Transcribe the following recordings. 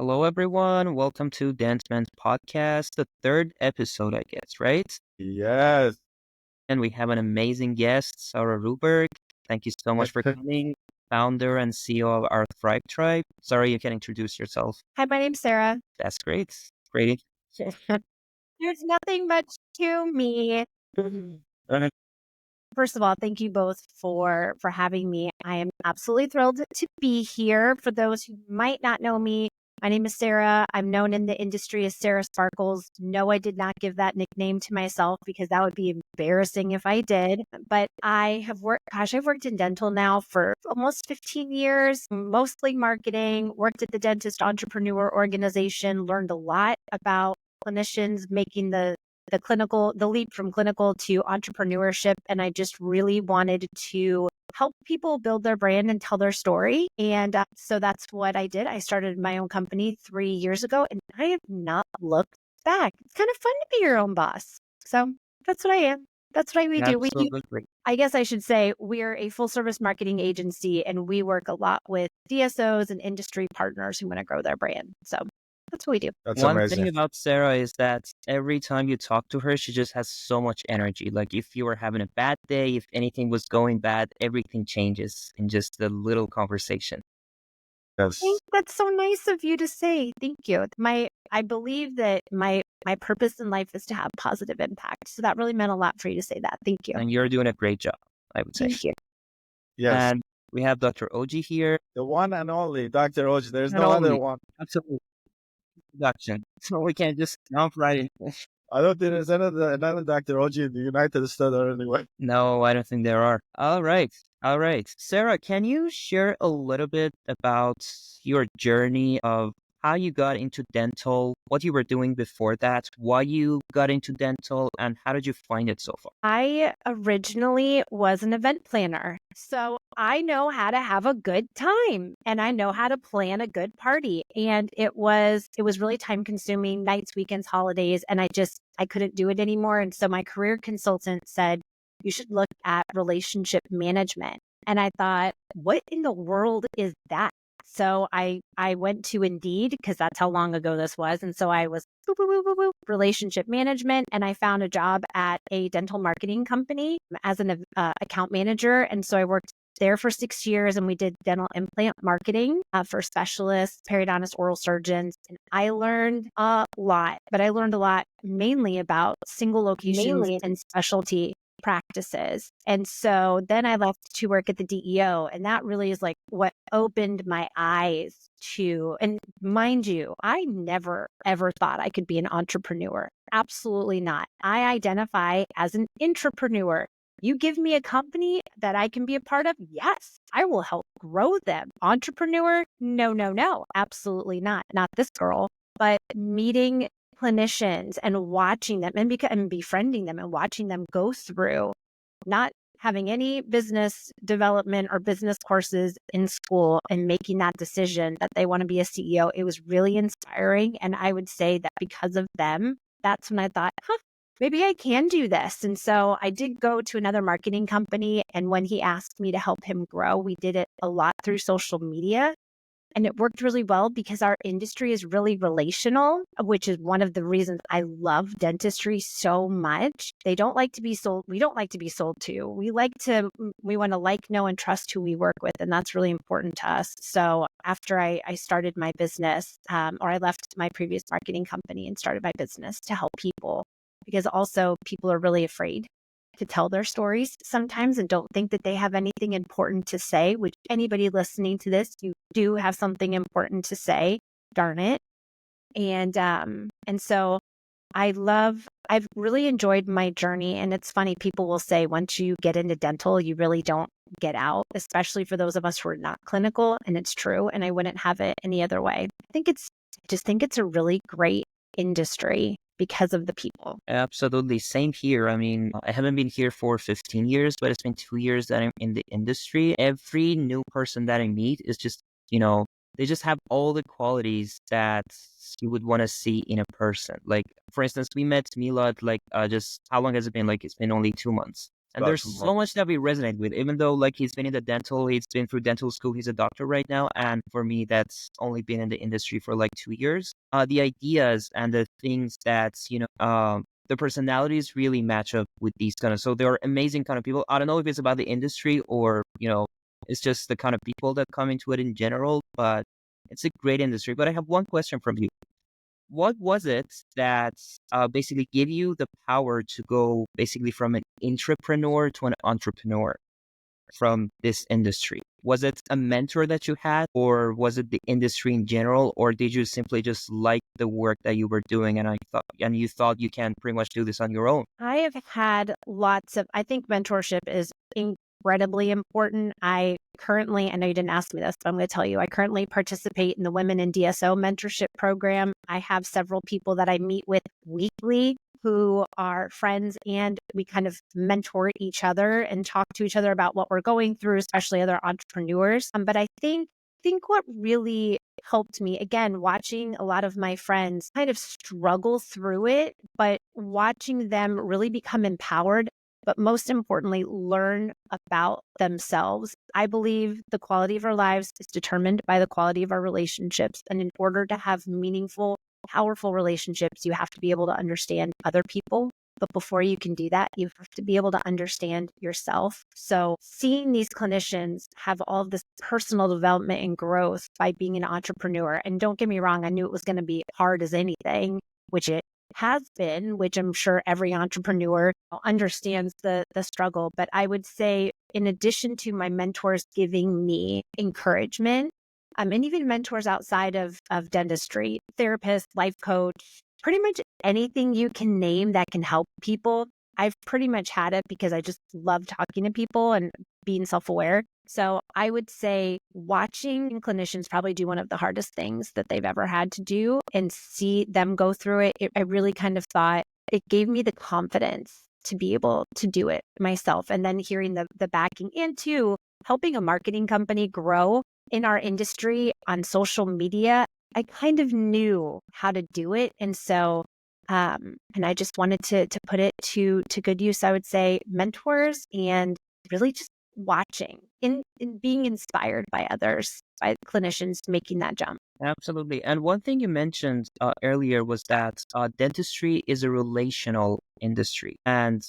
Hello, everyone. Welcome to Dance Man's podcast, the third episode, I guess, right? Yes. And we have an amazing guest, Sarah Ruberg. Thank you so much for coming, founder and CEO of our Thrive Tribe. Sarah, you can introduce yourself. Hi, my name's Sarah. That's great. Great. There's nothing much to me. Uh, First of all, thank you both for having me. I am absolutely thrilled to be here. For those who might not know me, my name is Sarah. I'm known in the industry as Sarah Sparkles. No, I did not give that nickname to myself because that would be embarrassing if I did. But I've worked in dental now for almost 15 years, mostly marketing, worked at the Dentist Entrepreneur Organization, learned a lot about clinicians making the leap from clinical to entrepreneurship. And I just really wanted to help people build their brand and tell their story. And so that's what I did. I started my own company 3 years ago and I have not looked back. It's kind of fun to be your own boss. So that's what I am. That's what we do. Absolutely. I guess I should say we're a full service marketing agency and we work a lot with DSOs and industry partners who want to grow their brand. So that's what we do. That's One amazing. thing about Sarah is that every time you talk to her, she just has so much energy. Like if you were having a bad day, if anything was going bad, everything changes in just a little conversation. Yes. That's so nice of you to say. Thank you. I believe that my purpose in life is to have positive impact. So that really meant a lot for you to say that. Thank you. And you're doing a great job, I would say. Thank you. Yes. And we have Dr. Oji here. The one and only Dr. Oj. There's Not no other only- one. Absolutely. Introduction. So we can just jump right in. I don't think there's another Dr. Oj in the United States or anywhere. No, I don't think there are. All right. Sarah, can you share a little bit about your journey of how you got into dental, what you were doing before that, why you got into dental, and how did you find it so far? I originally was an event planner. So I know how to have a good time and I know how to plan a good party. And it was really time consuming, nights, weekends, holidays. And I couldn't do it anymore. And so my career consultant said, you should look at relationship management. And I thought, what in the world is that? So I went to Indeed because that's how long ago this was. And so I was relationship management and I found a job at a dental marketing company as an account manager. And so I worked there for 6 years and we did dental implant marketing for specialists, periodontist, oral surgeons. And I learned a lot, but I learned a lot mainly about single locations and specialty practices. And so then I left to work at the DEO. And that really is like what opened my eyes to, and mind you, I never ever thought I could be an entrepreneur. Absolutely not. I identify as an intrapreneur. You give me a company that I can be a part of? Yes, I will help grow them. Entrepreneur? No, absolutely not. Not this girl. But meeting clinicians and watching them and befriending them and watching them go through not having any business development or business courses in school and making that decision that they want to be a CEO, it was really inspiring. And I would say that because of them, that's when I thought, maybe I can do this. And so I did go to another marketing company. And when he asked me to help him grow, we did it a lot through social media. And it worked really well because our industry is really relational, which is one of the reasons I love dentistry so much. They don't like to be sold. We don't like to be sold to. We want to like, know, and trust who we work with. And that's really important to us. So after I started my business, or I left my previous marketing company and started my business to help people, because also people are really afraid to tell their stories sometimes and don't think that they have anything important to say, which anybody listening to this, you do have something important to say, darn it. And so I've really enjoyed my journey. And it's funny, people will say once you get into dental, you really don't get out, especially for those of us who are not clinical. And it's true. And I wouldn't have it any other way. I just think it's a really great industry because of the people. Absolutely. Same here. I mean, I haven't been here for 15 years, but it's been 2 years that I'm in the industry. Every new person that I meet is just, they just have all the qualities that you would want to see in a person. Like, for instance, we met Milad, just how long has it been? Like, it's been only 2 months. And there's so much that we resonate with, even though like he's been he's been through dental school, he's a doctor right now. And for me, that's only been in the industry for like 2 years. The ideas and the things that, the personalities really match up with these kind of, so they're amazing kind of people. I don't know if it's about the industry or, it's just the kind of people that come into it in general, but it's a great industry. But I have one question from you. What was it that basically gave you the power to go basically from an entrepreneur to an entrepreneur from this industry? Was it a mentor that you had, or was it the industry in general, or did you simply just like the work that you were doing and you thought you can pretty much do this on your own? I have had I think mentorship is incredibly important. I know you didn't ask me this, but I'm going to tell you, I currently participate in the Women in DSO mentorship program. I have several people that I meet with weekly who are friends, and we kind of mentor each other and talk to each other about what we're going through, especially other entrepreneurs. But I think what really helped me, again, watching a lot of my friends kind of struggle through it, but watching them really become empowered, but most importantly, learn about themselves. I believe the quality of our lives is determined by the quality of our relationships. And in order to have meaningful, powerful relationships, you have to be able to understand other people. But before you can do that, you have to be able to understand yourself. So seeing these clinicians have all of this personal development and growth by being an entrepreneur, and don't get me wrong, I knew it was going to be hard as anything, which it has been, which I'm sure every entrepreneur understands the struggle. But I would say, in addition to my mentors giving me encouragement, and even mentors outside of dentistry, therapist, life coach, pretty much anything you can name that can help people, I've pretty much had it because I just love talking to people and being self-aware. So I would say watching clinicians probably do one of the hardest things that they've ever had to do and see them go through it. I really kind of thought it gave me the confidence to be able to do it myself. And then hearing the backing into helping a marketing company grow in our industry on social media, I kind of knew how to do it. And so, and I just wanted to put it to good use. I would say mentors and really just watching in being inspired by others, by clinicians making that jump. Absolutely. And one thing you mentioned earlier was that dentistry is a relational industry. And,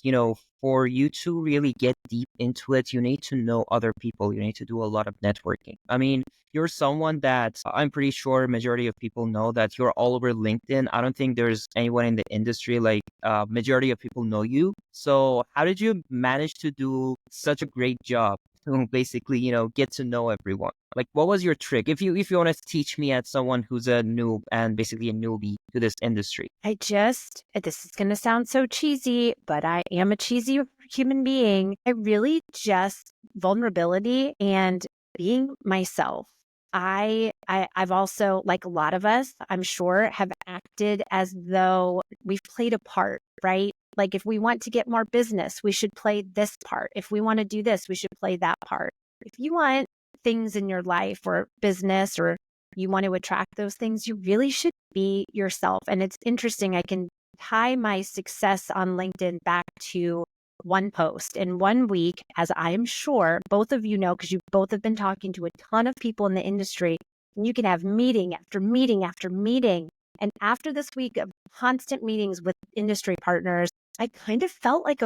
for you to really get deep into it, you need to know other people. You need to do a lot of networking. I mean, you're someone that I'm pretty sure majority of people know that you're all over LinkedIn. I don't think there's anyone in the industry like majority of people know you. So how did you manage to do such a great job to basically, get to know everyone? Like, what was your trick? If you want to teach me as someone who's a noob and basically a newbie to this industry. This is going to sound so cheesy, but I am a cheesy human being. I really just vulnerability and being myself. I've also, like a lot of us, I'm sure, have acted as though we've played a part, right? Like if we want to get more business, we should play this part. If we want to do this, we should play that part. If you want things in your life or business, or you want to attract those things, you really should be yourself. And it's interesting. I can tie my success on LinkedIn back to one post in 1 week, as I am sure both of you know, because you both have been talking to a ton of people in the industry, and you can have meeting after meeting after meeting. And after this week of constant meetings with industry partners, I kind of felt like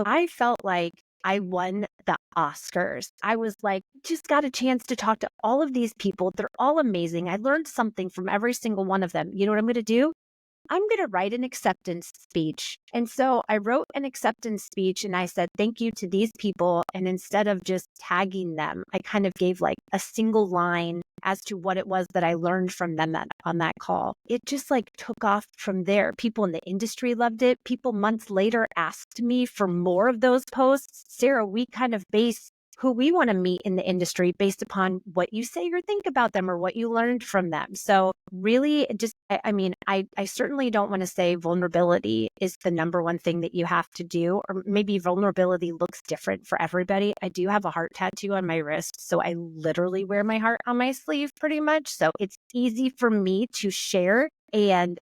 I won the Oscars. I was like, just got a chance to talk to all of these people. They're all amazing. I learned something from every single one of them. You know what I'm going to do? I'm going to write an acceptance speech. And so I wrote an acceptance speech and I said, thank you to these people. And instead of just tagging them, I kind of gave like a single line as to what it was that I learned from them on that call. It just like took off from there. People in the industry loved it. People months later asked me for more of those posts. Sarah, we kind of base who we want to meet in the industry based upon what you say or think about them or what you learned from them. So really I certainly don't want to say vulnerability is the number one thing that you have to do, or maybe vulnerability looks different for everybody. I do have a heart tattoo on my wrist, so I literally wear my heart on my sleeve pretty much. So it's easy for me to share and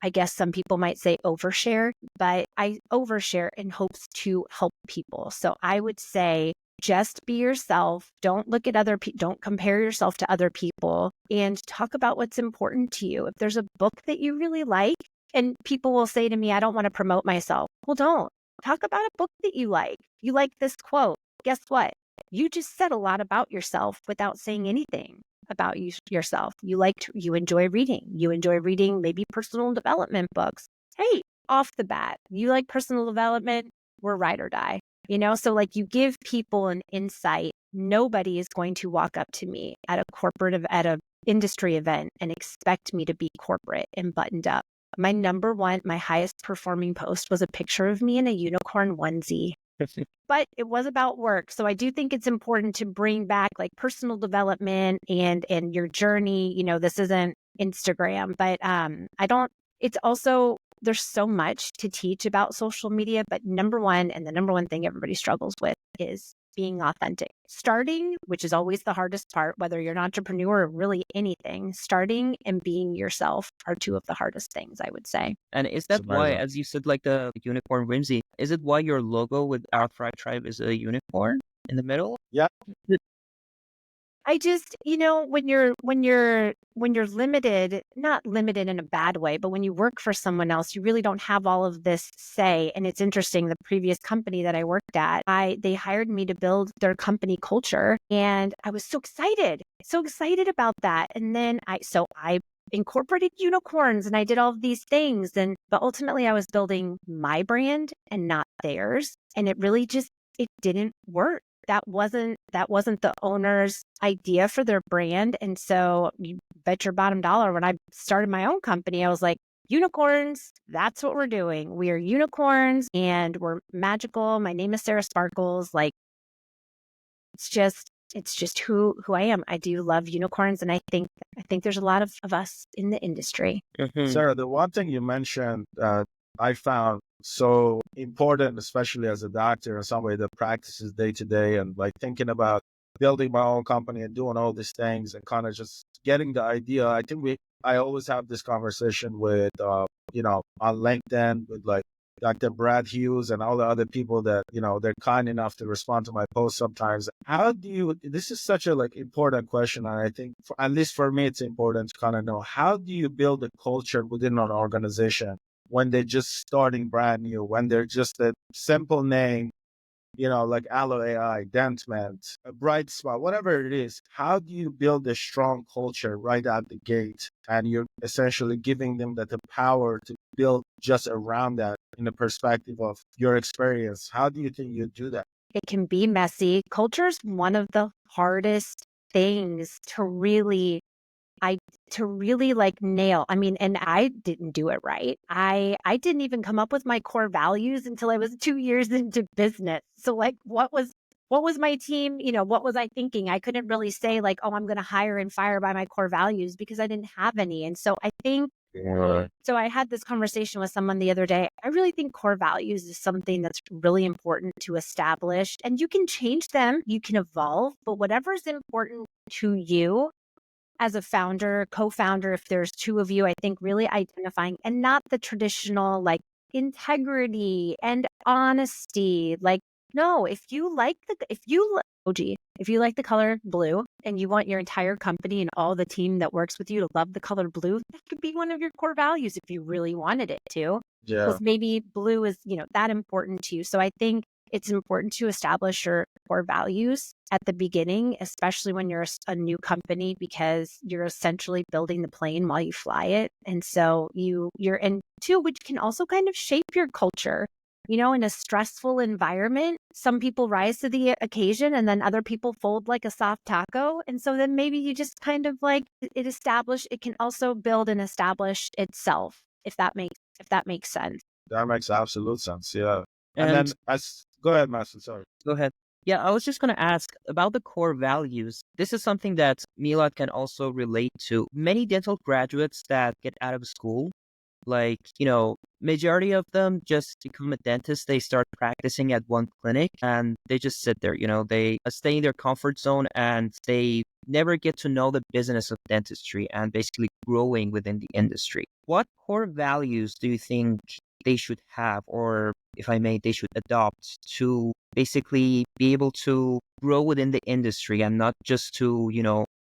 I guess some people might say overshare, but I overshare in hopes to help people. So I would say just be yourself. Don't look at other people. Don't compare yourself to other people, and talk about what's important to you. If there's a book that you really like, and people will say to me, I don't want to promote myself. Well, don't. Talk about a book that you like. You like this quote. Guess what? You just said a lot about yourself without saying anything about yourself. You enjoy reading. You enjoy reading maybe personal development books. Hey, off the bat, you like personal development, we're ride or die. So like you give people an insight. Nobody is going to walk up to me at a industry event and expect me to be corporate and buttoned up. My highest performing post was a picture of me in a unicorn onesie. But it was about work. So I do think it's important to bring back like personal development and your journey. This isn't Instagram, but it's also, there's so much to teach about social media, but the number one thing everybody struggles with is being authentic. Starting, which is always the hardest part, whether you're an entrepreneur or really anything, starting and being yourself are two of the hardest things, I would say. And is that why, as you said, like the unicorn whimsy, is it why your logo with Our Thrive Tribe is a unicorn in the middle? Yeah. I just, when you're limited, not limited in a bad way, but when you work for someone else, you really don't have all of this say. And it's interesting, the previous company that I worked at, they hired me to build their company culture. And I was so excited about that. And then I incorporated unicorns and I did all of these things. But ultimately I was building my brand and not theirs. And it really it didn't work. That wasn't the owner's idea for their brand. And so you bet your bottom dollar, when I started my own company, I was like, unicorns, that's what we're doing. We are unicorns and we're magical. My name is Sarah Sparkles. Like, it's just who I am. I do love unicorns. And I think there's a lot of us in the industry. Mm-hmm. Sarah, the one thing you mentioned, I found so important, especially as a doctor and somebody that practices day to day and like thinking about building my own company and doing all these things and kind of just getting the idea. I always have this conversation with, on LinkedIn with like Dr. Brad Hughes and all the other people that, they're kind enough to respond to my posts sometimes. This is such a like important question. And I think at least for me, it's important to kind of know, how do you build a culture within an organization when they're just starting brand new, when they're just a simple name, like Allo AI, Dentment, a Bright Spot, whatever it is? How do you build a strong culture right out the gate? And you're essentially giving them the power to build just around that in the perspective of your experience. How do you think you do that? It can be messy. Culture is one of the hardest things to really like nail. I mean, and I didn't do it right. I didn't even come up with my core values until I was 2 years into business. So like, what was my team? What was I thinking? I couldn't really say like, oh, I'm going to hire and fire by my core values because I didn't have any. And so I think, so I had this conversation with someone the other day. I really think core values is something that's really important to establish, and you can change them, you can evolve, but whatever is important to you as a founder, co-founder, if there's two of you, I think really identifying, and not the traditional like integrity and honesty. Like, no, if you like the color blue and you want your entire company and all the team that works with you to love the color blue, that could be one of your core values if you really wanted it to. Yeah. Because maybe blue is, that important to you. So I think it's important to establish your core values at the beginning, especially when you're a new company, because you're essentially building the plane while you fly it. And so you're in two, which can also kind of shape your culture. In a stressful environment, some people rise to the occasion and then other people fold like a soft taco. And so then maybe you just kind of like it can also build and establish itself, if that makes sense. That makes absolute sense. Yeah. And then go ahead, Master. Sorry. Go ahead. Yeah, I was just going to ask about the core values. This is something that Milad can also relate to. Many dental graduates that get out of school Like, majority of them just become a dentist. They start practicing at one clinic and they just sit there, they stay in their comfort zone and they never get to know the business of dentistry and basically growing within the industry. What core values do you think they should have, or if I may, they should adopt to basically be able to grow within the industry and not just to,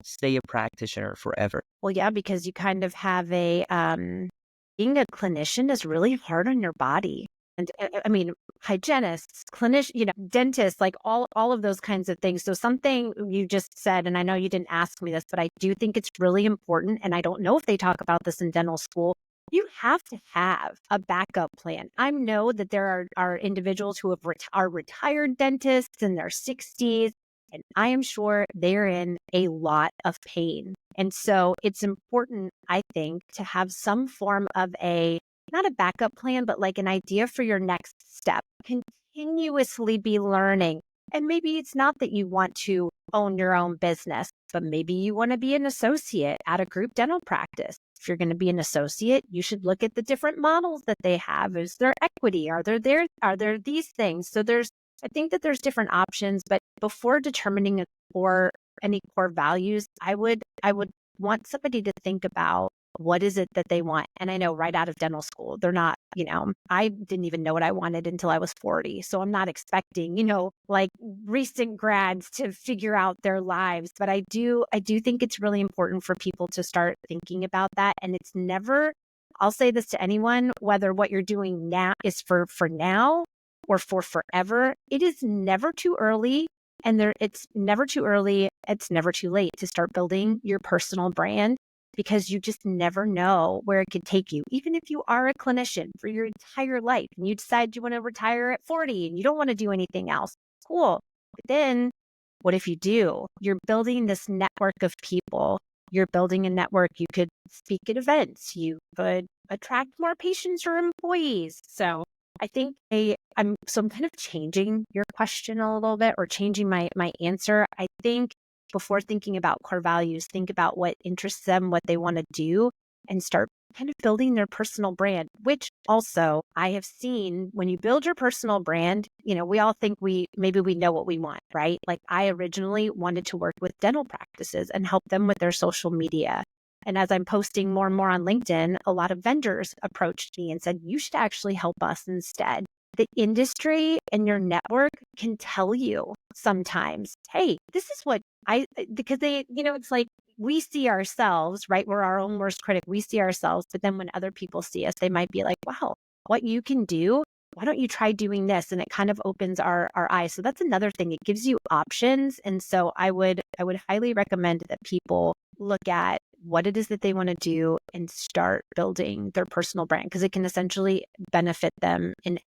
stay a practitioner forever? Well, yeah, because you kind of have being a clinician is really hard on your body. And I mean, hygienists, clinicians, dentists, like all of those kinds of things. So something you just said, and I know you didn't ask me this, but I do think it's really important. And I don't know if they talk about this in dental school. You have to have a backup plan. I know that there are individuals who are retired dentists in their 60s, and I am sure they're in a lot of pain. And so it's important, I think, to have some form of not a backup plan, but like an idea for your next step. Continuously be learning. And maybe it's not that you want to own your own business, but maybe you want to be an associate at a group dental practice. If you're going to be an associate, you should look at the different models that they have. Is there equity? Are there these things? So I think that there's different options, but before determining any core values, I would want somebody to think about what is it that they want. And I know right out of dental school, they're not, I didn't even know what I wanted until I was 40. So I'm not expecting, like recent grads to figure out their lives. But I do think it's really important for people to start thinking about that. And it's never, I'll say this to anyone, whether what you're doing now is for now or for forever, it is never too early. And it's never too early. It's never too late to start building your personal brand, because you just never know where it could take you. Even if you are a clinician for your entire life and you decide you want to retire at 40 and you don't want to do anything else, cool. But then what if you do? You're building this network of people. You're building a network. You could speak at events. You could attract more patients or employees. So I think I'm kind of changing your question a little bit, or changing my answer. I think before thinking about core values, think about what interests them, what they want to do, and start kind of building their personal brand, which also I have seen when you build your personal brand, we all think maybe we know what we want, right? Like I originally wanted to work with dental practices and help them with their social media. And as I'm posting more and more on LinkedIn, a lot of vendors approached me and said, you should actually help us instead. The industry and your network can tell you sometimes, hey, this is what because they, it's like we see ourselves, right? We're our own worst critic. We see ourselves. But then when other people see us, they might be like, wow, what you can do, why don't you try doing this? And it kind of opens our eyes. So that's another thing. It gives you options. And so I would highly recommend that people look at what it is that they want to do and start building their personal brand, because it can essentially benefit them in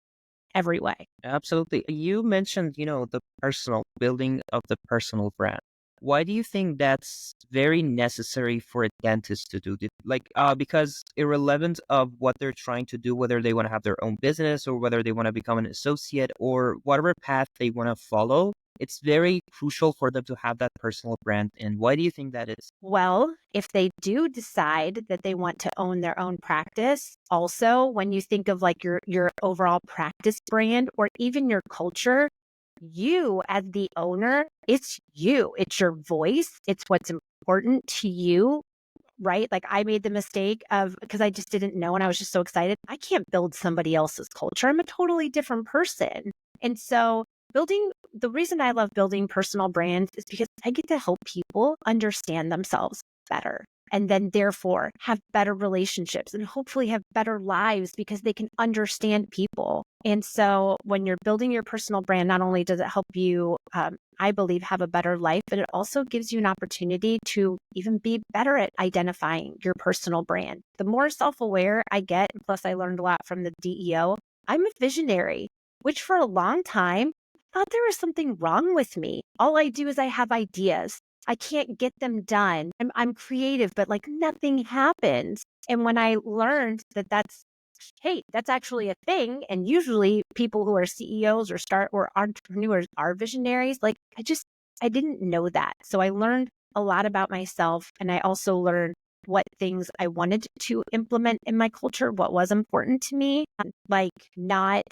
every way. Absolutely. You mentioned, the building of the personal brand. Why do you think that's very necessary for a dentist to do? Because irrelevant of what they're trying to do, whether they want to have their own business or whether they want to become an associate or whatever path they want to follow, it's very crucial for them to have that personal brand. And why do you think that is? Well, if they do decide that they want to own their own practice, also when you think of like your overall practice brand or even your culture, you as the owner, it's you, it's your voice, it's what's important to you, right? Like I made the mistake because I just didn't know and I was just so excited. I can't build somebody else's culture. I'm a totally different person. And so the reason I love building personal brands is because I get to help people understand themselves better, and then therefore have better relationships and hopefully have better lives because they can understand people. And so when you're building your personal brand, not only does it help you, I believe, have a better life, but it also gives you an opportunity to even be better at identifying your personal brand. The more self-aware I get, plus I learned a lot from the DEO, I'm a visionary, which for a long time, I thought there was something wrong with me. All I do is I have ideas. I can't get them done. I'm creative, but like nothing happens. And when I learned that that's actually a thing, and usually people who are CEOs or entrepreneurs are visionaries, like I didn't know that. So I learned a lot about myself, and I also learned what things I wanted to implement in my culture, what was important to me. Like not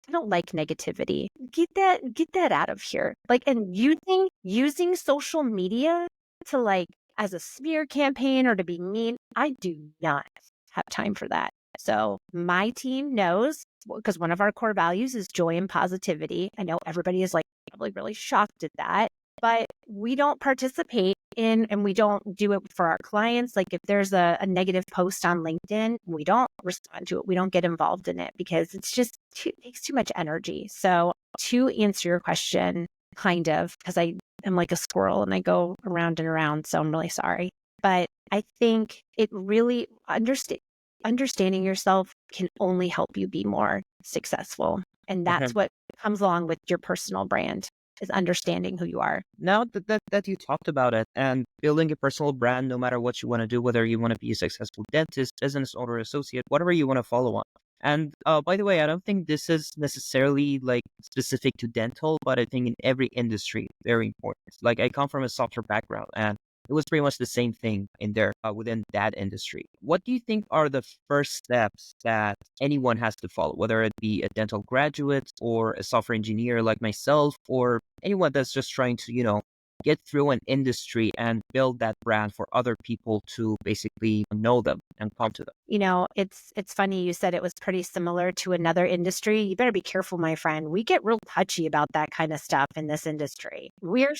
I don't like negativity. Get that out of here. Like, and using social media to like as a smear campaign or to be mean, I do not have time for that. So my team knows, because one of our core values is joy and positivity. I know everybody is like probably really shocked at that, but we don't participate in, and we don't do it for our clients. Like if there's a negative post on LinkedIn, we don't respond to it. We don't get involved in it because it's just it takes too much energy. So to answer your question, kind of, because I am like a squirrel and I go around and around. So I'm really sorry. But I think it really understanding yourself can only help you be more successful. And that's what comes along with your personal brand, is understanding who you are. Now that you talked about it and building a personal brand, no matter what you want to do, whether you want to be a successful dentist, business owner, associate, whatever you want to follow on. And by the way, I don't think this is necessarily like specific to dental, but I think in every industry, very important. Like I come from a software background, and it was pretty much the same thing in there within that industry. What do you think are the first steps that anyone has to follow, whether it be a dental graduate or a software engineer like myself, or anyone that's just trying to, get through an industry and build that brand for other people to basically know them and come to them? It's funny you said it was pretty similar to another industry. You better be careful, my friend. We get real touchy about that kind of stuff in this industry. We're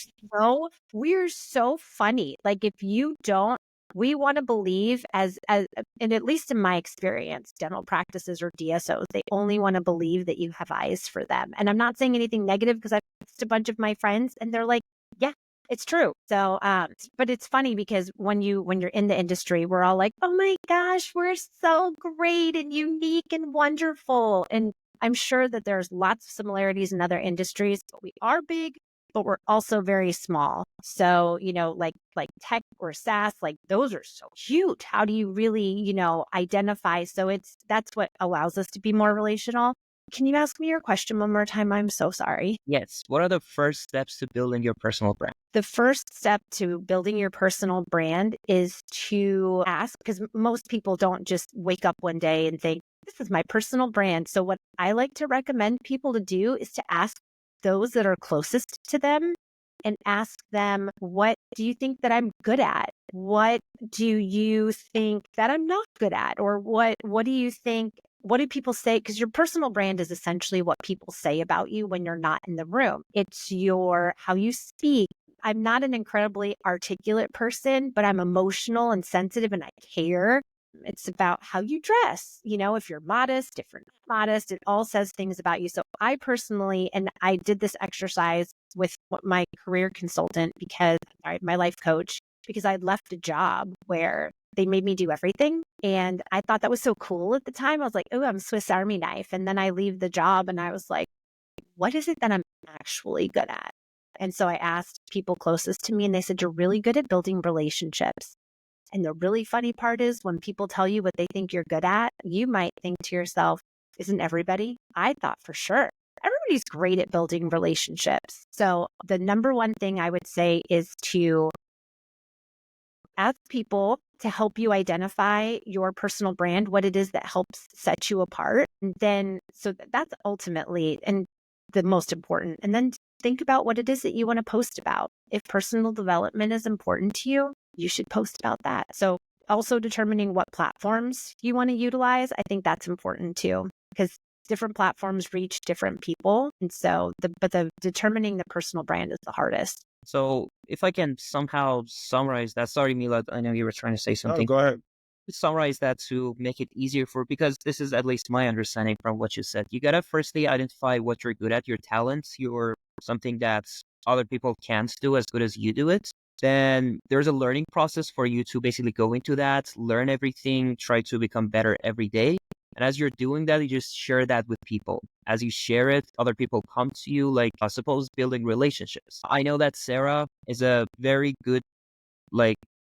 so funny. Like if you don't, we want to believe and at least in my experience, dental practices or DSOs, they only want to believe that you have eyes for them. And I'm not saying anything negative, because I've asked a bunch of my friends and they're like, yeah, it's true. So, but it's funny because when you're in the industry, we're all like, oh my gosh, we're so great and unique and wonderful. And I'm sure that there's lots of similarities in other industries, but we are big, but we're also very small. So, like tech or SaaS, like those are so huge. How do you really, identify? So that's what allows us to be more relational. Can you ask me your question one more time? I'm so sorry. Yes. What are the first steps to building your personal brand? The first step to building your personal brand is to ask, because most people don't just wake up one day and think, this is my personal brand. So what I like to recommend people to do is to ask those that are closest to them and ask them, what do you think that I'm good at? What do you think that I'm not good at? Or what do you think? What do people say? Because your personal brand is essentially what people say about you when you're not in the room. It's how you speak. I'm not an incredibly articulate person, but I'm emotional and sensitive and I care. It's about how you dress. If you're modest, if you're not modest, it all says things about you. So I personally, and I did this exercise with my career consultant, my life coach, because I'd left a job where they made me do everything. And I thought that was so cool at the time. I was like, oh, I'm Swiss Army knife. And then I leave the job and I was like, what is it that I'm actually good at? And so I asked people closest to me and they said, you're really good at building relationships. And the really funny part is when people tell you what they think you're good at, you might think to yourself, isn't everybody? I thought for sure. Everybody's great at building relationships. So the number one thing I would say is to ask people to help you identify your personal brand, what it is that helps set you apart. And then, so that's ultimately and the most important. And then think about what it is that you want to post about. If personal development is important to you, you should post about that. So also determining what platforms you want to utilize, I think that's important too, because different platforms reach different people. And so the determining the personal brand is the hardest. So if I can somehow summarize that, sorry, Milad, I know you were trying to say something. Oh, go ahead. Summarize that to make it easier because this is at least my understanding from what you said. You got to firstly identify what you're good at, your talents, your something that other people can't do as good as you do it. Then there's a learning process for you to basically go into that, learn everything, try to become better every day. And as you're doing that, you just share that with people. As you share it, other people come to you, like suppose building relationships. I know that Sarah is a very good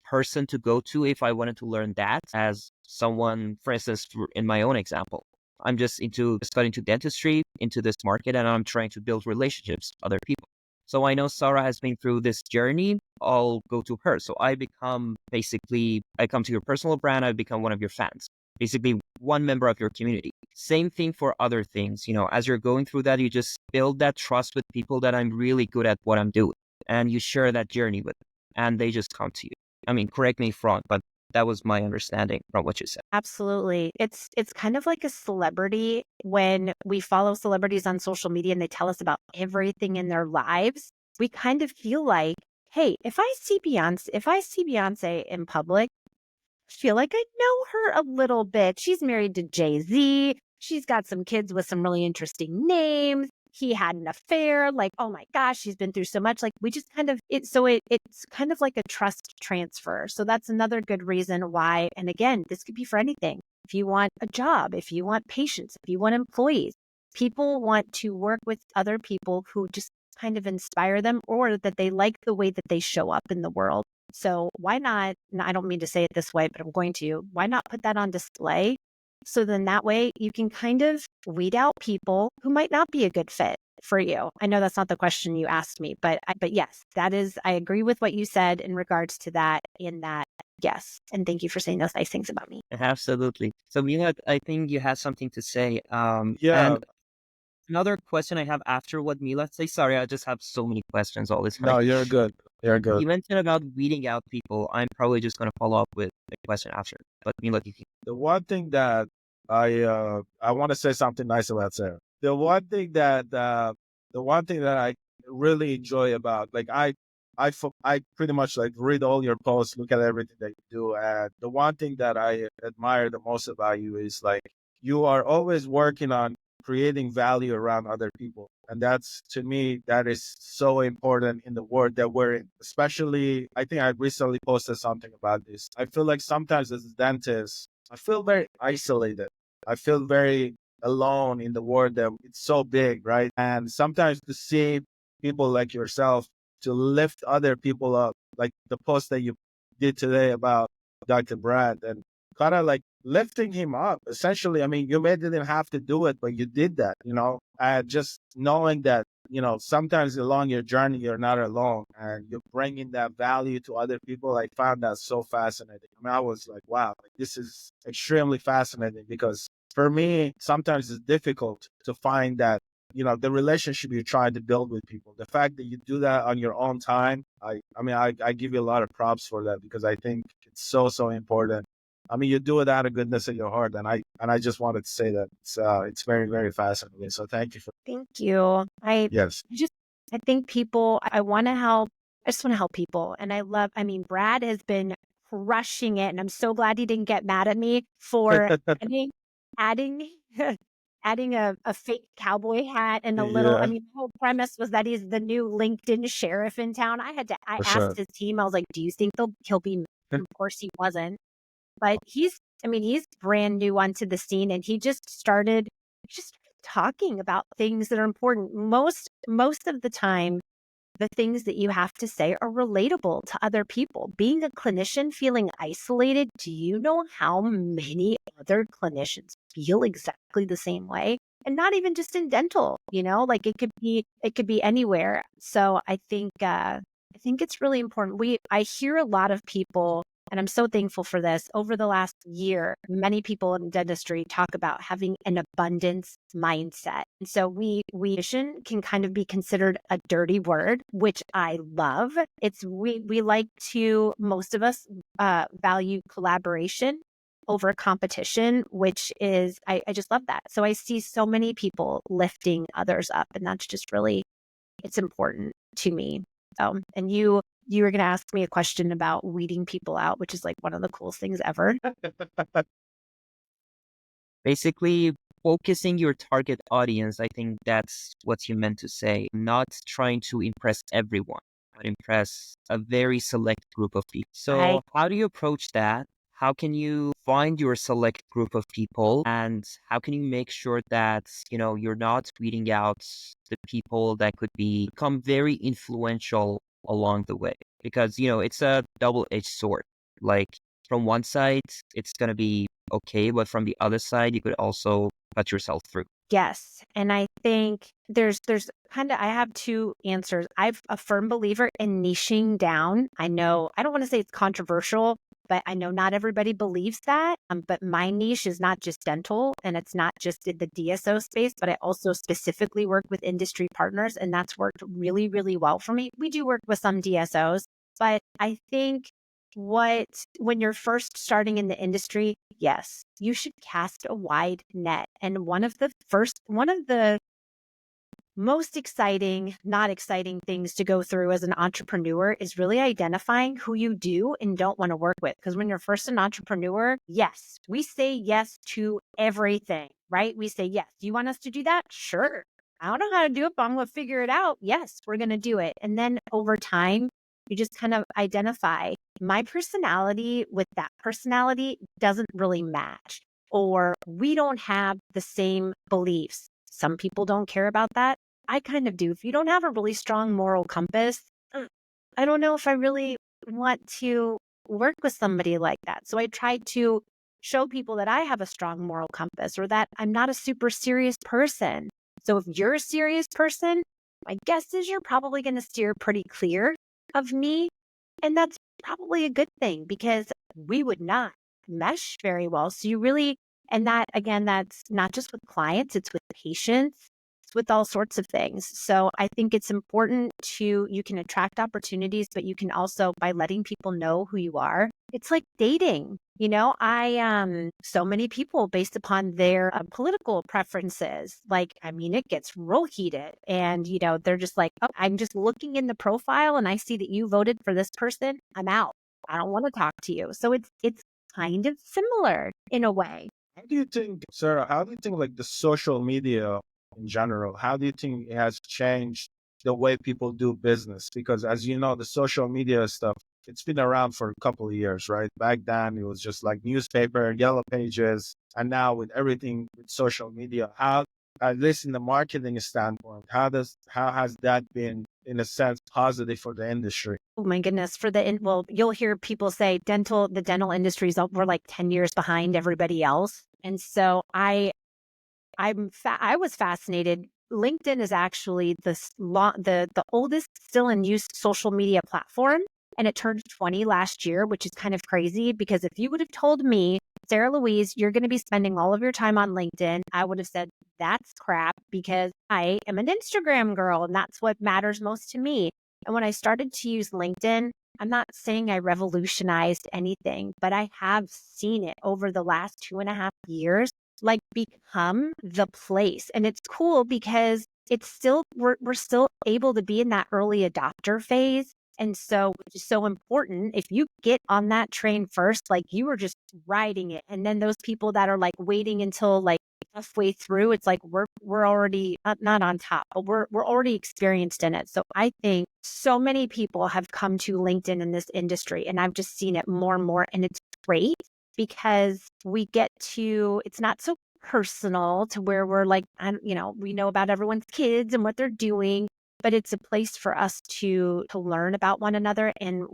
person to go to if I wanted to learn that as someone, for instance, in my own example. I'm just studying to dentistry, into this market, and I'm trying to build relationships with other people. So I know Sarah has been through this journey. I'll go to her. So I become basically, I come to your personal brand. I become one of your fans, basically one member of your community. Same thing for other things. As you're going through that, you just build that trust with people that I'm really good at what I'm doing. And you share that journey with them and they just come to you. I mean, correct me if wrong, but that was my understanding from what you said. Absolutely. It's kind of like a celebrity when we follow celebrities on social media and they tell us about everything in their lives. We kind of feel like, hey, if I see Beyonce in public, I feel like I know her a little bit. She's married to Jay-Z. She's got some kids with some really interesting names. He had an affair. Like, oh my gosh, she's been through so much. Like, we just kind of it's kind of like a trust transfer. So that's another good reason why. And again, this could be for anything. If you want a job, if you want patients, if you want employees, people want to work with other people who just kind of inspire them or that they like the way that they show up in the world. So why not, and I don't mean to say it this way, but I'm going to, why not put that on display? So then that way you can kind of weed out people who might not be a good fit for you. I know that's not the question you asked me, but yes, that is, I agree with what you said in regards to that, yes. And thank you for saying those nice things about me. Absolutely. So I think you had something to say. Yeah, And another question I have after what Mila say, sorry, I just have so many questions all the time. no, you're good. You're good. You mentioned about weeding out people. I'm probably just going to follow up with a question after. But Mila, you can. The one thing that I want to say something nice about Sarah. The one thing that I really enjoy about, like, I pretty much like read all your posts, look at everything that you do, and the one thing that I admire the most about you is like you are always working on creating value around other people. And that's, to me, that is so important in the world that we're in. Especially, I think I recently posted something about this. I feel like sometimes as a dentist, I feel very isolated. I feel very alone in the world that it's so big, right? And sometimes to see people like yourself to lift other people up, like the post that you did today about Dr. Brad, and kind of like lifting him up. Essentially, I mean, you may didn't have to do it, but you did that, and just knowing that, sometimes along your journey, you're not alone and you're bringing that value to other people. I found that so fascinating. I mean, I was like, wow, like, this is extremely fascinating because for me, sometimes it's difficult to find that, the relationship you're trying to build with people. The fact that you do that on your own time, I give you a lot of props for that because I think it's so, so important. I mean, you do it out of goodness of your heart, and I just wanted to say that it's very, very fascinating. So thank you for. Thank you. Yes. I think people, I want to help. I just want to help people. And I mean, Brad has been crushing it. And I'm so glad he didn't get mad at me for adding, adding a fake cowboy hat and a little, I Yeah, mean, the whole premise was that he's the new LinkedIn sheriff in town. I for asked sure. his team, I was like, do you think he'll be, of course he wasn't, but he's brand new onto the scene and he just started talking about things that are important. Most of the time, the things that you have to say are relatable to other people. Being a clinician feeling isolated, do you know how many other clinicians feel exactly the same way? And not even just in dental, like it could be anywhere. So I think it's really important. I hear a lot of people, and I'm so thankful for this. Over the last year, many people in dentistry talk about having an abundance mindset. And so vision can kind of be considered a dirty word, which I love. We like to, most of us value collaboration over competition, which is, I just love that. So I see so many people lifting others up, and that's just really, it's important to me. And you were going to ask me a question about weeding people out, which is like one of the coolest things ever. Basically, focusing your target audience, I think that's what you meant to say. Not trying to impress everyone, but impress a very select group of people. I So how do you approach that? How can you find your select group of people? And how can you make sure that, you're not weeding out the people that could become very influential along the way? Because, it's a double-edged sword. Like, from one side, it's going to be okay, but from the other side, you could also cut yourself through. Yes. And I think there's kind of, I have two answers. I'm a firm believer in niching down. I know, I don't want to say it's controversial, but I know not everybody believes that. But my niche is not just dental and it's not just in the DSO space, but I also specifically work with industry partners, and that's worked really, really well for me. We do work with some DSOs, but I think when you're first starting in the industry, yes, you should cast a wide net. And one of the most exciting, not exciting things to go through as an entrepreneur is really identifying who you do and don't want to work with. Because when you're first an entrepreneur, yes, we say yes to everything, right? We say, yes, you want us to do that? Sure. I don't know how to do it, but I'm going to figure it out. Yes, we're going to do it. And then over time, you just kind of identify my personality with that personality doesn't really match, or we don't have the same beliefs. Some people don't care about that. I kind of do. If you don't have a really strong moral compass, I don't know if I really want to work with somebody like that. So I try to show people that I have a strong moral compass, or that I'm not a super serious person. So if you're a serious person, my guess is you're probably going to steer pretty clear of me. And that's probably a good thing, because we would not mesh very well. So you really, and that again, that's not just with clients, it's with patients, it's with all sorts of things. So I think it's important you can attract opportunities, but you can also, by letting people know who you are, it's like dating. So many people, based upon their political preferences, like, I mean, it gets real heated, and, they're just like, oh, I'm just looking in the profile and I see that you voted for this person. I'm out. I don't want to talk to you. So it's kind of similar in a way. How do you think, Sarah, how do you think like the social media in general, how do you think it has changed the way people do business? Because as you know, the social media stuff, it's been around for a couple of years, right? Back then it was just like newspaper, yellow pages. And now with everything with social media, how, at least in the marketing standpoint, how has that been in a sense positive for the industry? Oh my goodness. Well, you'll hear people say the dental industries, we're like 10 years behind everybody else. And so I was fascinated. LinkedIn is actually the oldest still in use social media platform, and it turned 20 last year, which is kind of crazy, because if you would have told me, Sarah Louise, you're going to be spending all of your time on LinkedIn, I would have said, that's crap, because I am an Instagram girl and that's what matters most to me. And when I started to use LinkedIn, I'm not saying I revolutionized anything, but I have seen it over the last 2.5 years like become the place. And it's cool because it's still, we're still able to be in that early adopter phase. And so, which is so important. If you get on that train first, like you were just riding it. And then those people that are like waiting until like halfway through, it's like we're already not on top, but we're already experienced in it. So I think so many people have come to LinkedIn in this industry, and I've just seen it more and more. And it's great because it's not so personal to where we're like, we know about everyone's kids and what they're doing, but it's a place for us to learn about one another. And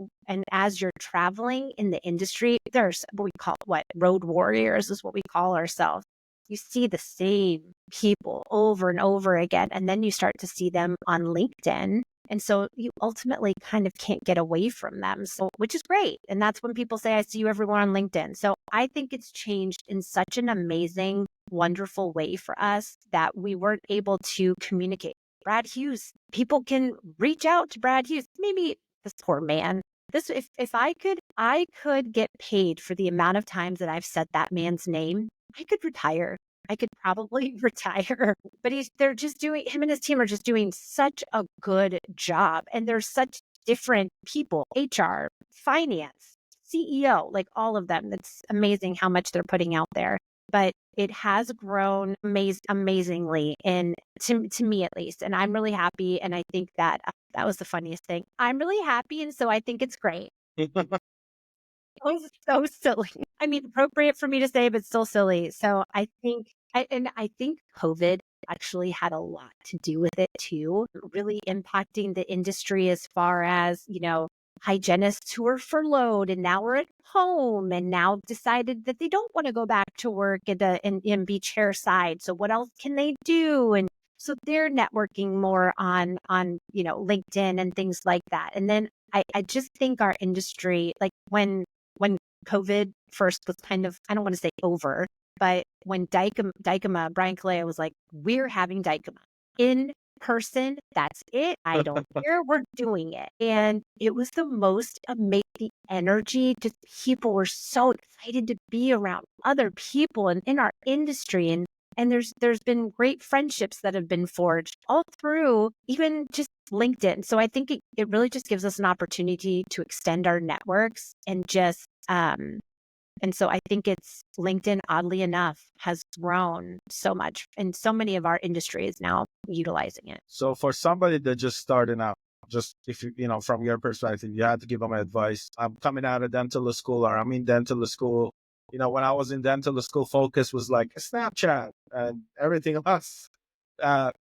as you're traveling in the industry, there's what we call road warriors is what we call ourselves. You see the same people over and over again, and then you start to see them on LinkedIn. And so you ultimately kind of can't get away from them. So, which is great. And that's when people say, I see you everywhere on LinkedIn. So I think it's changed in such an amazing, wonderful way for us that we weren't able to communicate. Brad Hughes, people can reach out to Brad Hughes. Maybe this poor man. If I could get paid for the amount of times that I've said that man's name, I could retire. I could probably retire, but him and his team are just doing such a good job. And they're such different people, HR, finance, CEO, like all of them. That's amazing how much they're putting out there. But it has grown amazingly, and to me at least. And I'm really happy. And I think that was the funniest thing. I'm really happy. And so I think it's great. Oh, so silly. I mean, appropriate for me to say, but still silly. So I think, I think COVID actually had a lot to do with it too, really impacting the industry as far as, hygienists who are furloughed and now are at home and now decided that they don't want to go back to work and be chairside. So what else can they do? And so they're networking more on LinkedIn and things like that. And then I just think our industry, like when COVID first was kind of, I don't want to say over, but when Dykema, Brian Kalea was like, we're having Dykema in person, that's it. I don't care. We're doing it. And it was the most amazing energy. Just people were so excited to be around other people and in our industry. And there's been great friendships that have been forged all through even just LinkedIn. So I think it really just gives us an opportunity to extend our networks and just and so I think it's LinkedIn, oddly enough, has grown so much and so many of our industry is now utilizing it. So for somebody that just starting out, just if from your perspective, you had to give them advice. I'm coming out of dental school or I'm in dental school. When I was in dental school, focus was like Snapchat and everything else.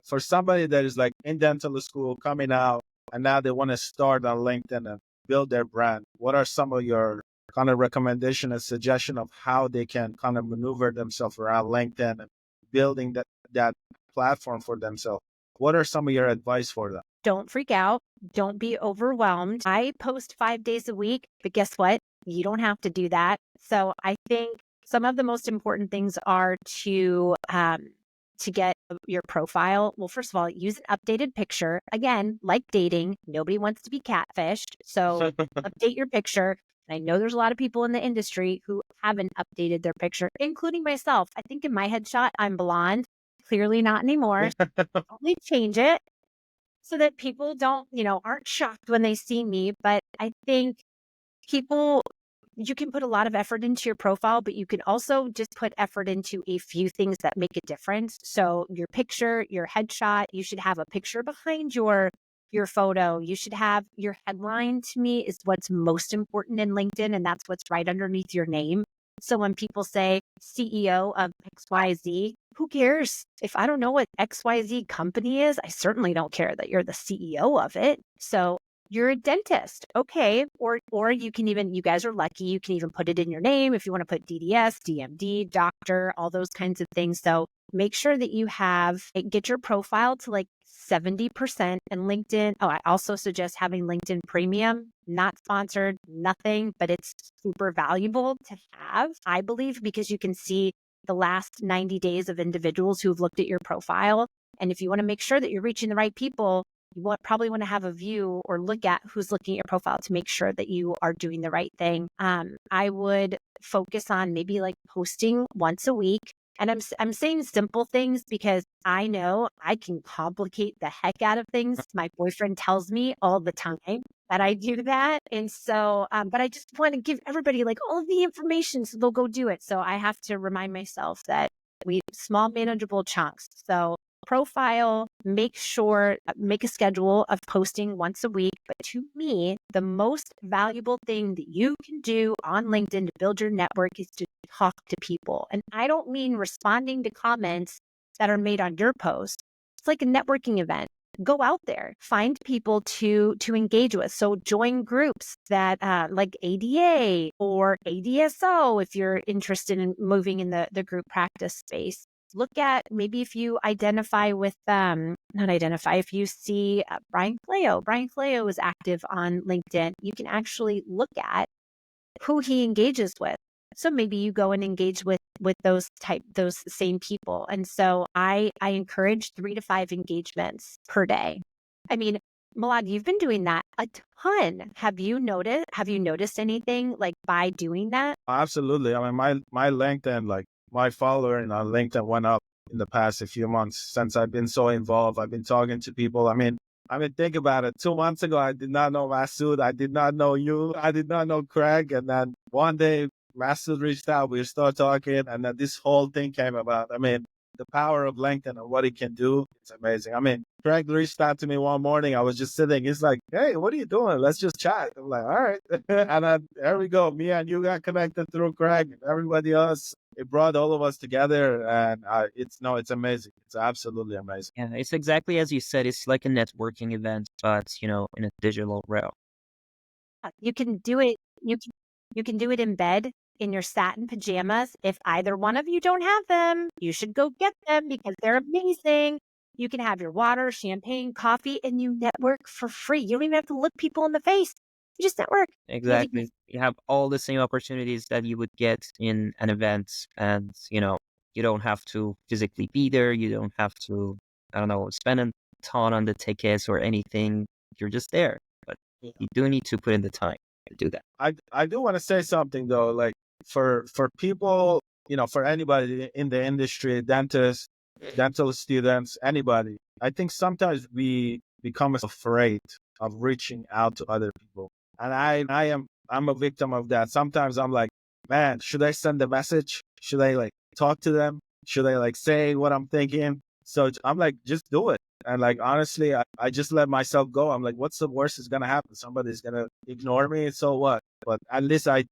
For somebody that is like in dental school, coming out, and now they want to start on LinkedIn and build their brand, what are some of your kind of recommendation and suggestion of how they can kind of maneuver themselves around LinkedIn and building that platform for themselves? What are some of your advice for them? Don't freak out. Don't be overwhelmed. I post 5 days a week, but guess what? You don't have to do that. So I think some of the most important things are to get your profile. Well, first of all, use an updated picture. Again, like dating, nobody wants to be catfished. So update your picture. And I know there's a lot of people in the industry who haven't updated their picture, including myself. I think in my headshot, I'm blonde. Clearly not anymore. Only change it so that people aren't shocked when they see me. But I think you can put a lot of effort into your profile, but you can also just put effort into a few things that make a difference. So your picture, your headshot, you should have a picture behind your photo. You should have your headline, to me, is what's most important in LinkedIn. And that's what's right underneath your name. So when people say CEO of XYZ, who cares? If I don't know what XYZ company is, I certainly don't care that you're the CEO of it. So you're a dentist. Okay. Or you can even, you guys are lucky, you can even put it in your name if you want to put DDS, DMD, doctor, all those kinds of things. So make sure that you get your profile to like 70% and LinkedIn. Oh, I also suggest having LinkedIn Premium, not sponsored, nothing, but it's super valuable to have, I believe, because you can see the last 90 days of individuals who've looked at your profile. And if you want to make sure that you're reaching the right people, you probably want to have a view or look at who's looking at your profile to make sure that you are doing the right thing. I would focus on maybe like posting once a week. And I'm saying simple things because I know I can complicate the heck out of things. My boyfriend tells me all the time that I do that. And so, but I just want to give everybody like all of the information so they'll go do it. So I have to remind myself that small manageable chunks. So profile, make a schedule of posting once a week. But to me, the most valuable thing that you can do on LinkedIn to build your network is to talk to people. And I don't mean responding to comments that are made on your post. It's like a networking event. Go out there, find people to engage with. So join groups that like ADA or ADSO if you're interested in moving in the group practice space. Look at maybe if you identify with if you see Brian Kaleo is active on LinkedIn, you can actually look at who he engages with. So maybe you go and engage with those same people. And so I encourage 3 to 5 engagements per day. I mean, Milad, you've been doing that a ton. Have you noticed anything like by doing that? Absolutely. I mean, my LinkedIn, like my following on LinkedIn went up in the past few months since I've been so involved. I've been talking to people. I mean, think about it. 2 months ago, I did not know Masood. I did not know you. I did not know Craig. And then one day, Masood reached out. We started talking, and then this whole thing came about. I mean, the power of LinkedIn and what it can do, it's amazing. I mean, Craig reached out to me one morning. I was just sitting. He's like, "Hey, what are you doing? Let's just chat." I'm like, "All right." And then there we go. Me and you got connected through Craig and everybody else. It brought all of us together, and it's amazing. It's absolutely amazing. Yeah, it's exactly as you said. It's like a networking event, but in a digital realm. You can do it. You can do it in bed in your satin pajamas. If either one of you don't have them, you should go get them because they're amazing. You can have your water, champagne, coffee, and you network for free. You don't even have to look people in the face. You just network. Exactly. You have all the same opportunities that you would get in an event, and you don't have to physically be there. You don't have to, I don't know, spend a ton on the tickets or anything. You're just there, but you do need to put in the time to do that. I do want to say something though, like for people, for anybody in the industry, dentists, dental students, anybody, I think sometimes we become afraid of reaching out to other people. And I'm a victim of that. Sometimes I'm like, man, should I send a message? Should I like talk to them? Should I like say what I'm thinking? So I'm like, just do it. And like honestly, I just let myself go. I'm like, what's the worst is gonna happen? Somebody's gonna ignore me. So what? But at least I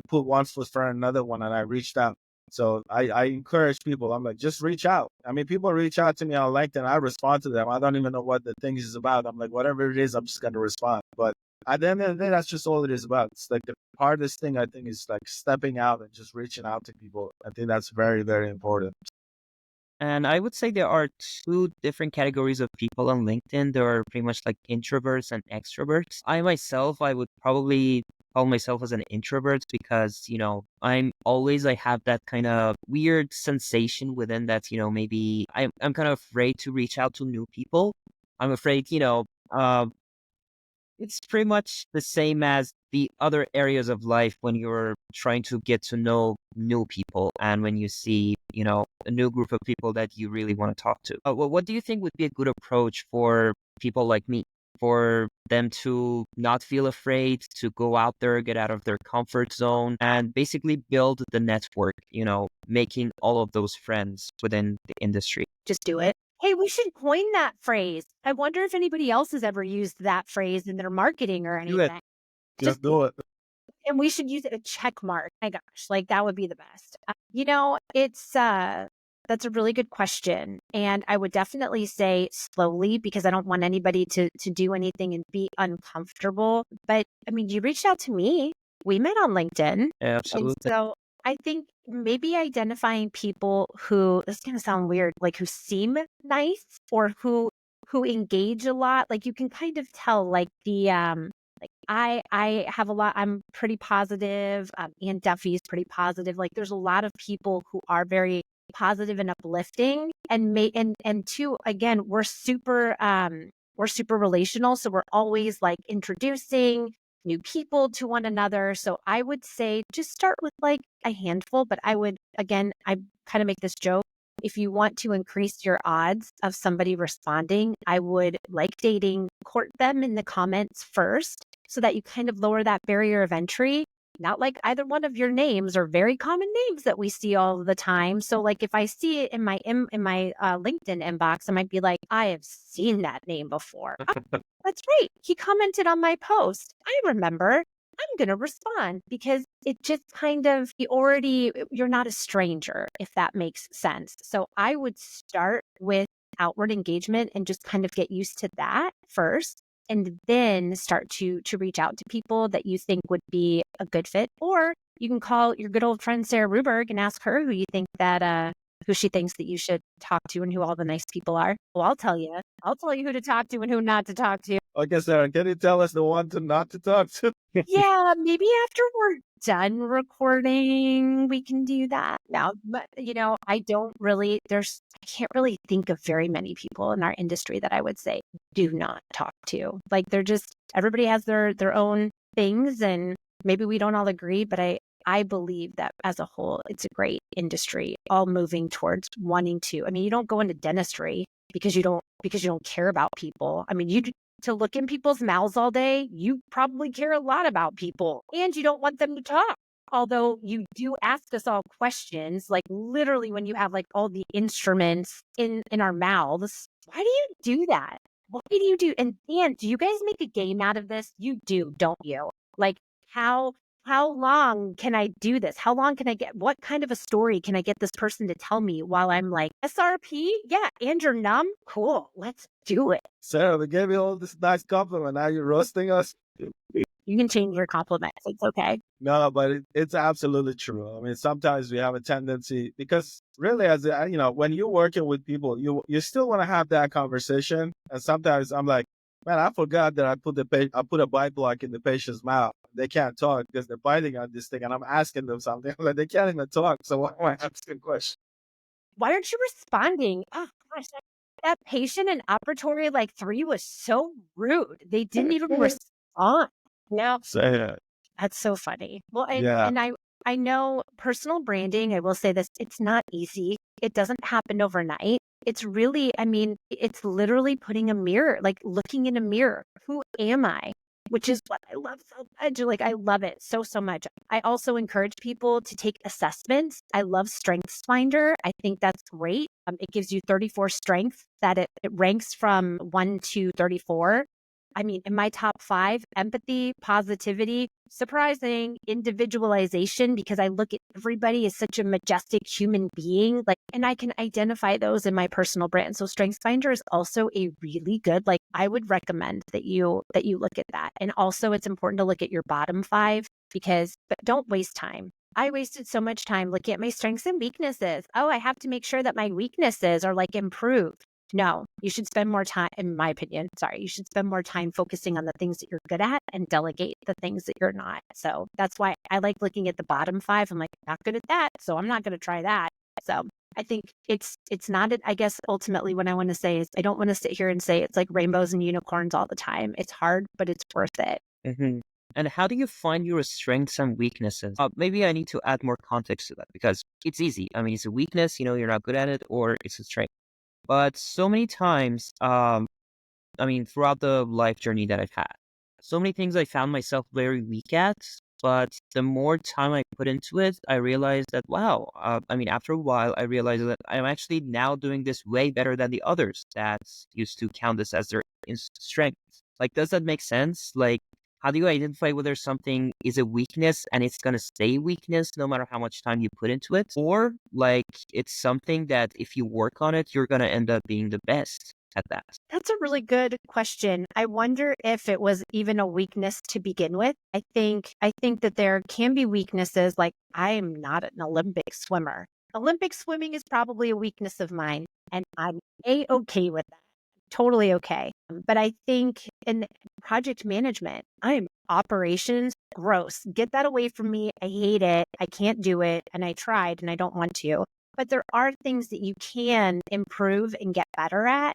put one foot for another one and I reached out. So I encourage people. I'm like, just reach out. I mean, people reach out to me on LinkedIn. I respond to them. I don't even know what the thing is about. I'm like, whatever it is, I'm just gonna respond. But at the end of the day, that's just all it is about. It's like the hardest thing I think is like stepping out and just reaching out to people. I think that's very, very important. And I would say there are two different categories of people on LinkedIn. There are pretty much like introverts and extroverts. I would probably call myself as an introvert because, I have that kind of weird sensation within that, maybe I'm kind of afraid to reach out to new people. I'm afraid, it's pretty much the same as the other areas of life when you're trying to get to know new people and when you see, a new group of people that you really want to talk to. Well, what do you think would be a good approach for people like me? For them to not feel afraid to go out there, get out of their comfort zone, and basically build the network, making all of those friends within the industry. Just do it. Hey, we should coin that phrase. I wonder if anybody else has ever used that phrase in their marketing or Do it. anything. Just do it. And we should use it a check mark. My gosh, like that would be the best. It's that's a really good question. And I would definitely say slowly because I don't want anybody to do anything and be uncomfortable. But I mean, you reached out to me. We met on LinkedIn. And Absolutely. so I think maybe identifying people who, this is gonna sound weird, like who seem nice or who engage a lot. Like you can kind of tell like like I have a lot, I'm pretty positive. Aunt Duffy's pretty positive. Like there's a lot of people who are very positive and uplifting and two, again, we're super relational. So we're always like introducing new people to one another. So I would say just start with like a handful, but I kind of make this joke. If you want to increase your odds of somebody responding, I would, like dating, court them in the comments first so that you kind of lower that barrier of entry. Not like either one of your names are very common names that we see all the time. So like if I see it in my LinkedIn inbox, I might be like, I have seen that name before. Oh, that's right. He commented on my post. I remember. I'm going to respond because it just kind of, you're not a stranger, if that makes sense. So I would start with outward engagement and just kind of get used to that first. And then start to reach out to people that you think would be a good fit. Or you can call your good old friend Sarah Ruberg and ask her who she thinks that you should talk to and who all the nice people are. Well, I'll tell you who to talk to and who not to talk to. Okay, Sarah, can you tell us the one to not to talk to? Yeah, maybe after we're done recording, we can do that. Now, but I can't really think of very many people in our industry that I would say do not talk to. Like everybody has their own things and maybe we don't all agree, but I believe that as a whole, it's a great industry, all moving towards wanting to. I mean, you don't go into dentistry because you don't care about people. I mean, to look in people's mouths all day, you probably care a lot about people and you don't want them to talk. Although you do ask us all questions, like literally when you have like all the instruments in our mouths, why do you do that? What do you do? And Dan, do you guys make a game out of this? You do, don't you? Like how long can I do this? How long can I what kind of a story can I get this person to tell me while I'm like, SRP? Yeah, and you're numb? Cool, let's do it. Sarah, we gave you all this nice compliment. Now you're roasting us. You can change your compliments. It's okay. No, but it's absolutely true. I mean, sometimes we have a tendency because really, when you're working with people, you still want to have that conversation. And sometimes I'm like, man, I forgot that I put a bite block in the patient's mouth. They can't talk because they're biting on this thing, and I'm asking them something. Like they can't even talk. So why am I asking questions? Why aren't you responding? Oh gosh, that patient in operatory like 3 was so rude. They didn't even respond. No, Say it. that's so funny. Well, and Yeah. and I know personal branding, I will say this, it's not easy. It doesn't happen overnight. It's really, I mean, it's literally putting a mirror, like looking in a mirror. Who am I? Which is what I love so much. Like I love it so, so much. I also encourage people to take assessments. I love Strengths Finder. I think that's great. It gives you 34 strengths that it ranks from 1 to 34. I mean, in my top 5, empathy, positivity, surprising, individualization, because I look at everybody as such a majestic human being, like, and I can identify those in my personal brand. So StrengthsFinder is also a really good, like, I would recommend that you look at that. And also it's important to look at your bottom 5 but don't waste time. I wasted so much time looking at my strengths and weaknesses. Oh, I have to make sure that my weaknesses are like improved. No, you should spend more time, in my opinion, you should spend more time focusing on the things that you're good at and delegate the things that you're not. So that's why I like looking at the bottom 5. I'm like, not good at that, so I'm not going to try that. So I think it's not, I guess ultimately what I want to say is I don't want to sit here and say it's like rainbows and unicorns all the time. It's hard, but it's worth it. Mhm. And how do you find your strengths and weaknesses? Maybe I need to add more context to that because it's easy. I mean, it's a weakness, you're not good at it, or it's a strength. But so many times, I mean, throughout the life journey that I've had, so many things I found myself very weak at. But the more time I put into it, I realized that, wow, I mean, after a while, I realized that I'm actually now doing this way better than the others that used to count this as their strength. Like, does that make sense? Like, how do you identify whether something is a weakness and it's going to stay weakness no matter how much time you put into it? Or, like, it's something that if you work on it, you're going to end up being the best at that? That's a really good question. I wonder if it was even a weakness to begin with. I think that there can be weaknesses, like I am not an Olympic swimmer. Olympic swimming is probably a weakness of mine, and I'm okay with that. Totally okay. But I think in project management, I'm operations gross. Get that away from me. I hate it. I can't do it. And I tried and I don't want to. But there are things that you can improve and get better at.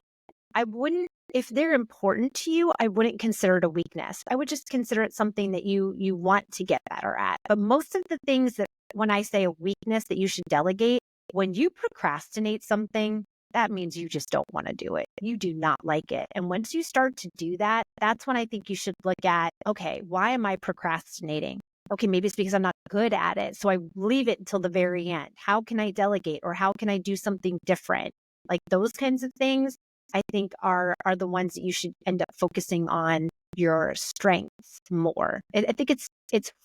I wouldn't, if they're important to you, I wouldn't consider it a weakness. I would just consider it something that you want to get better at. But most of the things that, when I say a weakness that you should delegate, when you procrastinate something, that means you just don't want to do it. You do not like it. And once you start to do that, that's when I think you should look at, okay, why am I procrastinating? Okay, maybe it's because I'm not good at it. So I leave it until the very end. How can I delegate, or how can I do something different? Like those kinds of things, I think are the ones that you should end up focusing on your strengths more. I think it's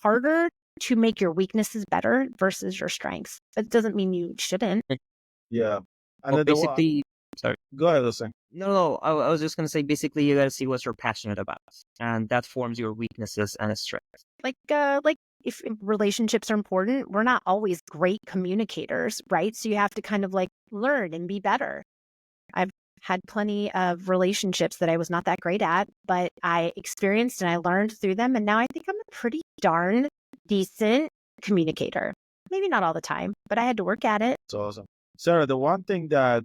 harder to make your weaknesses better versus your strengths. But it doesn't mean you shouldn't. Yeah. And Well, then basically, sorry. go ahead, listen. No, I was just going to say, basically, you got to see what you're passionate about, and that forms your weaknesses and strengths. Like if relationships are important, we're not always great communicators, right? So you have to kind of like learn and be better. I've had plenty of relationships that I was not that great at, but I experienced and I learned through them. And now I think I'm a pretty darn decent communicator. Maybe not all the time, but I had to work at it. It's awesome. Sarah, the one thing that,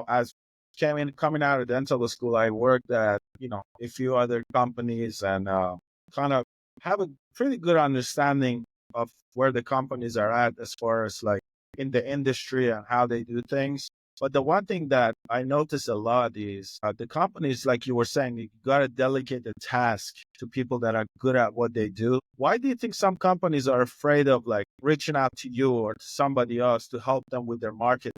as coming out of dental school, I worked at, a few other companies and kind of have a pretty good understanding of where the companies are at as far as like in the industry and how they do things. But the one thing that I notice a lot is the companies, like you were saying, you got to delegate the task to people that are good at what they do. Why do you think some companies are afraid of like reaching out to you or to somebody else to help them with their marketing?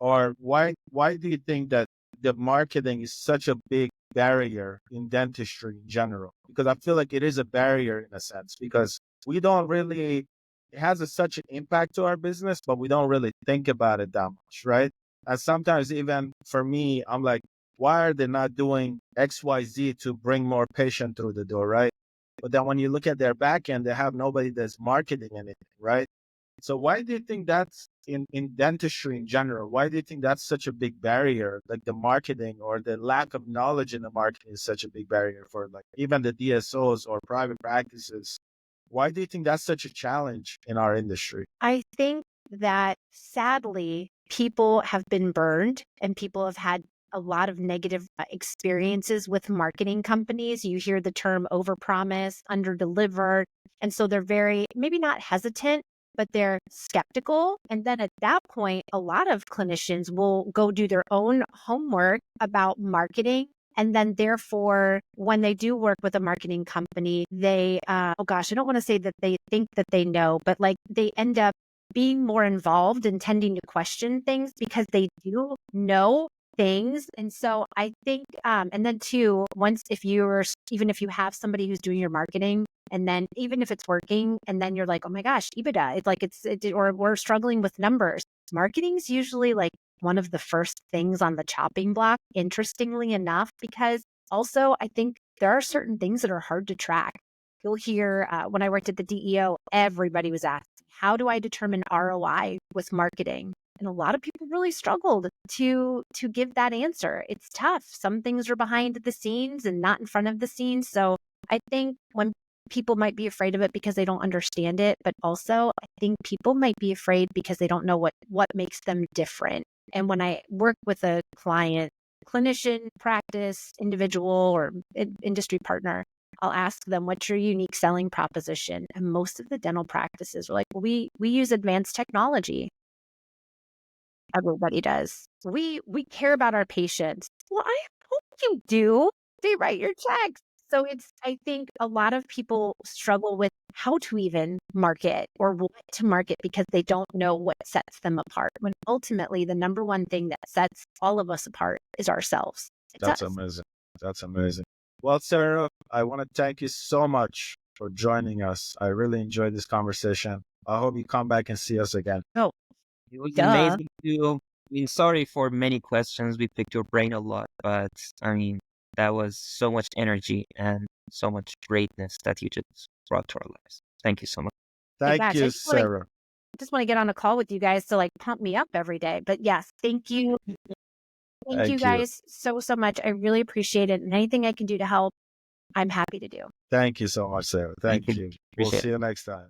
Or why do you think that the marketing is such a big barrier in dentistry in general? Because I feel like it is a barrier in a sense because we don't really, it has such an impact to our business, but we don't really think about it that much, right? And sometimes even for me, I'm like, why are they not doing XYZ to bring more patient through the door, right? But then when you look at their back end, they have nobody that's marketing anything, right? So why do you think that's in dentistry in general? Why do you think that's such a big barrier? Like the marketing or the lack of knowledge in the marketing is such a big barrier for like even the DSOs or private practices. Why do you think that's such a challenge in our industry? I think that sadly, people have been burned and people have had a lot of negative experiences with marketing companies. You hear the term overpromise, underdeliver. And so they're very, maybe not hesitant, but they're skeptical. And then at that point, a lot of clinicians will go do their own homework about marketing. And then therefore, when they do work with a marketing company, they, oh gosh, I don't want to say that they think that they know, but like they end up being more involved and tending to question things because they do know things. And so I think, and then too, once if you're, even if you have somebody who's doing your marketing, and then even if it's working, and then you're like, oh my gosh, EBITDA, it's like or we're struggling with numbers. Marketing's usually like one of the first things on the chopping block, interestingly enough, because also I think there are certain things that are hard to track. You'll hear when I worked at the DEO, everybody was asked, how do I determine ROI with marketing? And a lot of people really struggled to give that answer. It's tough. Some things are behind the scenes and not in front of the scenes. So I think when people might be afraid of it because they don't understand it, but also I think people might be afraid because they don't know what makes them different. And when I work with a client, clinician, practice, individual, or industry partner, I'll ask them, what's your unique selling proposition? And most of the dental practices are like, well, we use advanced technology. Everybody does. We care about our patients. Well, I hope you do. They write your checks. So I think a lot of people struggle with how to even market or what to market because they don't know what sets them apart. When ultimately the number one thing that sets all of us apart is ourselves. That's amazing. That's amazing. Well, Sarah, I want to thank you so much for joining us. I really enjoyed this conversation. I hope you come back and see us again. Oh, It was duh. amazing to. I mean, sorry for many questions. We picked your brain a lot, but I mean, that was so much energy and so much greatness that you just brought to our lives. Thank you so much. Thank Gosh, you, Sarah. just want to get on a call with you guys to like pump me up every day. But yes, thank you. Thank you Thank you. guys so much. I really appreciate it. And anything I can do to help, I'm happy to do. Thank you so much, Sarah. Thank you. you. We'll Appreciate it. see you next time.